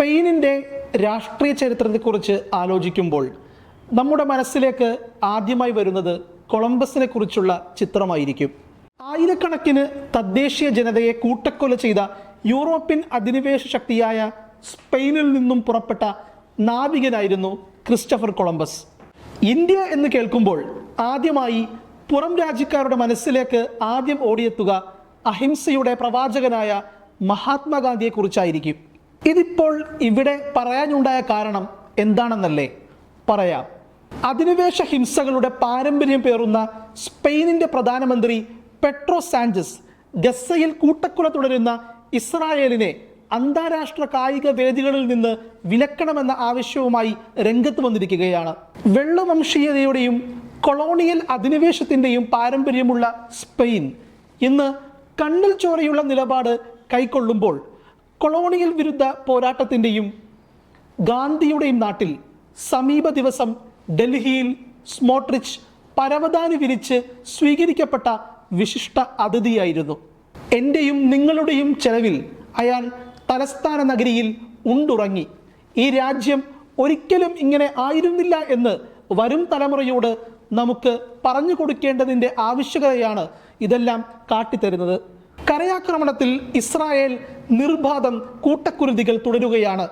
സ്പെയിനിൻ്റെ രാഷ്ട്രീയ ചരിത്രത്തെക്കുറിച്ച് ആലോചിക്കുമ്പോൾ നമ്മുടെ മനസ്സിലേക്ക് ആദ്യമായി വരുന്നത് കൊളംബസിനെ കുറിച്ചുള്ള ചിത്രമായിരിക്കും. ആയിരക്കണക്കിന് തദ്ദേശീയ ജനതയെ കൂട്ടക്കൊല ചെയ്ത യൂറോപ്യൻ അധിനിവേശ ശക്തിയായ സ്പെയിനിൽ നിന്നും പുറപ്പെട്ട നാവികനായിരുന്നു ക്രിസ്റ്റഫർ കൊളംബസ്. ഇന്ത്യ എന്ന് കേൾക്കുമ്പോൾ ആദ്യമായി പുറം രാജ്യക്കാരുടെ മനസ്സിലേക്ക് ആദ്യം ഓടിയെത്തുക അഹിംസയുടെ പ്രവാചകനായ മഹാത്മാഗാന്ധിയെക്കുറിച്ചായിരിക്കും. ഇതിപ്പോൾ ഇവിടെ പറയാനുണ്ടായ കാരണം എന്താണെന്നല്ലേ? പറയാം. അധിനിവേശ ഹിംസകളുടെ പാരമ്പര്യം പേറുന്ന സ്പെയിനിൻ്റെ പ്രധാനമന്ത്രി പെട്രോ സാഞ്ചസ് ഗസയിൽ കൂട്ടക്കൊല തുടരുന്ന ഇസ്രായേലിനെ അന്താരാഷ്ട്ര കായിക വേദികളിൽ നിന്ന് വിലക്കണമെന്ന ആവശ്യവുമായി രംഗത്ത് വന്നിരിക്കുകയാണ്. വെള്ളവംശീയതയുടെയും കൊളോണിയൽ അധിനിവേശത്തിൻ്റെയും പാരമ്പര്യമുള്ള സ്പെയിൻ ഇന്ന് കണ്ണിൽ ചോരയുള്ള നിലപാട് കൈക്കൊള്ളുമ്പോൾ കൊളോണിയൽ വിരുദ്ധ പോരാട്ടത്തിൻ്റെയും ഗാന്ധിയുടെയും നാട്ടിൽ സമീപ ദിവസം ഡൽഹിയിൽ സ്മോട്രിച്ച് പരവതാനി വിരിച്ച് സ്വീകരിക്കപ്പെട്ട വിശിഷ്ട അതിഥിയായിരുന്നു. എൻ്റെയും നിങ്ങളുടെയും ചെലവിൽ അയാൾ തലസ്ഥാന നഗരിയിൽ ഉണ്ടുറങ്ങി. ഈ രാജ്യം ഒരിക്കലും ഇങ്ങനെ ആയിരുന്നില്ല എന്ന് വരും തലമുറയോട് നമുക്ക് പറഞ്ഞു കൊടുക്കേണ്ടതിൻ്റെ ആവശ്യകതയാണ് ഇതെല്ലാം കാട്ടിത്തരുന്നത്. കരയാക്രമണത്തിൽ ഇസ്രായേൽ നിർബാധം കൂട്ടക്കുരുതികൾ തുടരുകയാണ്.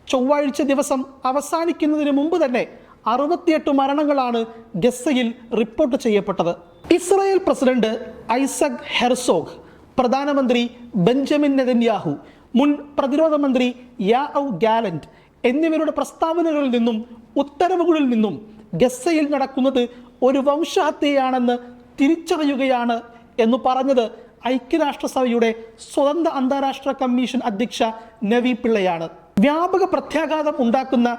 ചൊവ്വാഴ്ച ദിവസം അവസാനിക്കുന്നതിന് മുമ്പ് തന്നെ 68 മരണങ്ങളാണ് ഗസയിൽ റിപ്പോർട്ട് ചെയ്യപ്പെട്ടത്. ഇസ്രായേൽ പ്രസിഡന്റ് ഐസക് ഹെർസോഗ്, പ്രധാനമന്ത്രി ബെഞ്ചമിൻ നെതന്യാഹു, മുൻ പ്രതിരോധ മന്ത്രി യാവ് ഗാലന്റ് എന്നിവരുടെ പ്രസ്താവനകളിൽ നിന്നും ഉത്തരവുകളിൽ നിന്നും ഗസയിൽ നടക്കുന്നത് ഒരു വംശഹത്യയാണെന്ന് തിരിച്ചറിയുകയാണ് എന്ന് പറഞ്ഞത് ഐക്യരാഷ്ട്രസഭയുടെ സ്വതന്ത്ര അന്താരാഷ്ട്ര കമ്മീഷൻ അധ്യക്ഷ നവി പിള്ളയാണ്. വ്യാപക പ്രത്യാഘാതം ഉണ്ടാക്കുന്ന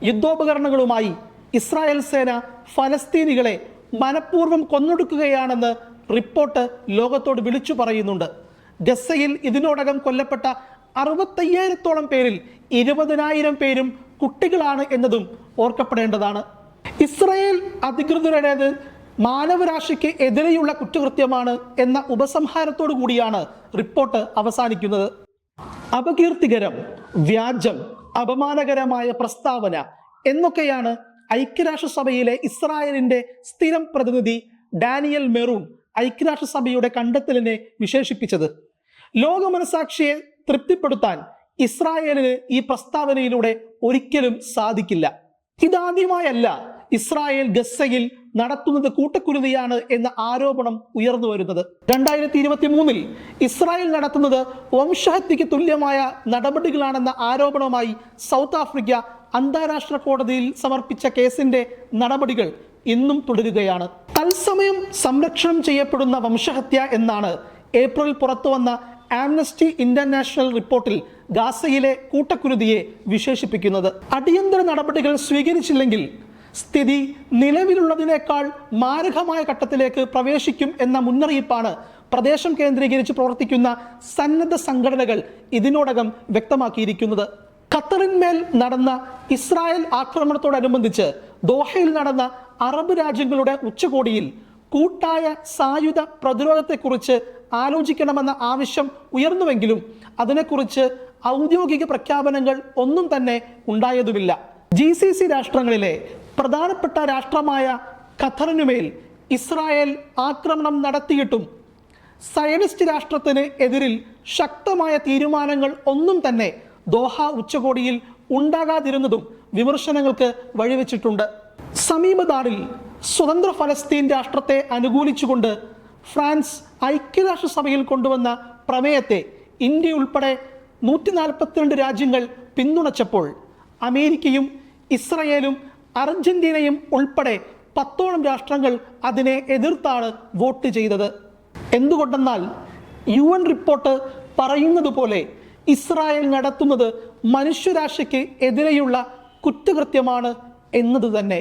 യുദ്ധോപകരണങ്ങളുമായി ഇസ്രായേൽ സേന ഫലസ്തീനികളെ മനഃപൂർവ്വം കൊന്നൊടുക്കുകയാണെന്ന് റിപ്പോർട്ട് ലോകത്തോട് വിളിച്ചു പറയുന്നുണ്ട്. ഗസയിൽ ഇതിനോടകം കൊല്ലപ്പെട്ട 65,000-ഓളം പേരിൽ 20,000 പേരും കുട്ടികളാണ് എന്നതും ഓർക്കപ്പെടേണ്ടതാണ്. ഇസ്രായേൽ അധികൃതരുടേത് മാനവരാശിക്ക് എതിരെയുള്ള കുറ്റകൃത്യമാണ് എന്ന ഉപസംഹാരത്തോടു കൂടിയാണ് റിപ്പോർട്ട് അവസാനിക്കുന്നത്. അപകീർത്തികരം, വ്യാജം, അപമാനകരമായ പ്രസ്താവന എന്നൊക്കെയാണ് ഐക്യരാഷ്ട്രസഭയിലെ ഇസ്രായേലിൻ്റെ സ്ഥിരം പ്രതിനിധി ഡാനിയൽ മെറൂൺ ഐക്യരാഷ്ട്രസഭയുടെ കണ്ടെത്തലിനെ വിശേഷിപ്പിച്ചത്. ലോക മനസാക്ഷിയെ തൃപ്തിപ്പെടുത്താൻ ഇസ്രായേലിന് ഈ പ്രസ്താവനയിലൂടെ ഒരിക്കലും സാധിക്കില്ല. ഇതാദ്യമായല്ല ഇസ്രായേൽ ഗസയിൽ നടത്തുന്നത് കൂട്ടക്കുരുതിയാണ് എന്ന ആരോപണം ഉയർന്നു വരുന്നത്. 2023 ഇസ്രായേൽ നടത്തുന്നത് വംശഹത്യയ്ക്ക് തുല്യമായ നടപടികളാണെന്ന ആരോപണവുമായി സൗത്ത് ആഫ്രിക്ക അന്താരാഷ്ട്ര കോടതിയിൽ സമർപ്പിച്ച കേസിന്റെ നടപടികൾ ഇന്നും തുടരുകയാണ്. തത്സമയം സംരക്ഷണം ചെയ്യപ്പെടുന്ന വംശഹത്യ എന്നാണ് ഏപ്രിൽ പുറത്തുവന്ന ആംനസ്റ്റി ഇന്റർനാഷണൽ റിപ്പോർട്ടിൽ ഗാസയിലെ കൂട്ടക്കുരുതിയെ വിശേഷിപ്പിക്കുന്നത്. അടിയന്തര നടപടികൾ സ്വീകരിച്ചില്ലെങ്കിൽ സ്ഥിതി നിലവിലുള്ളതിനേക്കാൾ മാരകമായ ഘട്ടത്തിലേക്ക് പ്രവേശിക്കും എന്ന മുന്നറിയിപ്പാണ് പ്രദേശം കേന്ദ്രീകരിച്ച് പ്രവർത്തിക്കുന്ന സന്നദ്ധ സംഘടനകൾ ഇതിനോടകം വ്യക്തമാക്കിയിരിക്കുന്നത്. ഖത്തറിന്മേൽ നടന്ന ഇസ്രായേൽ ആക്രമണത്തോടനുബന്ധിച്ച് ദോഹയിൽ നടന്ന അറബ് രാജ്യങ്ങളുടെ ഉച്ചകോടിയിൽ കൂട്ടായ സായുധ പ്രതിരോധത്തെക്കുറിച്ച് ആലോചിക്കണമെന്ന ആവശ്യം ഉയർന്നുവെങ്കിലും അതിനെക്കുറിച്ച് ഔദ്യോഗിക പ്രഖ്യാപനങ്ങൾ ഒന്നും തന്നെ ഉണ്ടായതുമില്ല. GCC രാഷ്ട്രങ്ങളിലെ പ്രധാനപ്പെട്ട രാഷ്ട്രമായ ഖത്തറിനുമേൽ ഇസ്രായേൽ ആക്രമണം നടത്തിയിട്ടും സയനിസ്റ്റ് രാഷ്ട്രത്തിന് എതിരിൽ ശക്തമായ തീരുമാനങ്ങൾ ഒന്നും തന്നെ ദോഹ ഉച്ചകോടിയിൽ ഉണ്ടാകാതിരുന്നതും വിമർശനങ്ങൾക്ക് വഴിവെച്ചിട്ടുണ്ട്. സമീപനാളിൽ സ്വതന്ത്ര ഫലസ്തീൻ രാഷ്ട്രത്തെ അനുകൂലിച്ചുകൊണ്ട് ഫ്രാൻസ് ഐക്യരാഷ്ട്രസഭയിൽ കൊണ്ടുവന്ന പ്രമേയത്തെ ഇന്ത്യ ഉൾപ്പെടെ 142 രാജ്യങ്ങൾ പിന്തുണച്ചപ്പോൾ അമേരിക്കയും ഇസ്രയേലും അർജന്റീനയും ഉൾപ്പെടെ 10ഓളം രാഷ്ട്രങ്ങൾ അതിനെ എതിർത്താണ് വോട്ട് ചെയ്തത്. എന്തുകൊണ്ടെന്നാൽ UN റിപ്പോർട്ട് പറയുന്നത് പോലെ ഇസ്രായേൽ നടത്തുന്നത് മനുഷ്യരാശിക്ക് എതിരെയുള്ള കുറ്റകൃത്യമാണ് എന്നത് തന്നെ.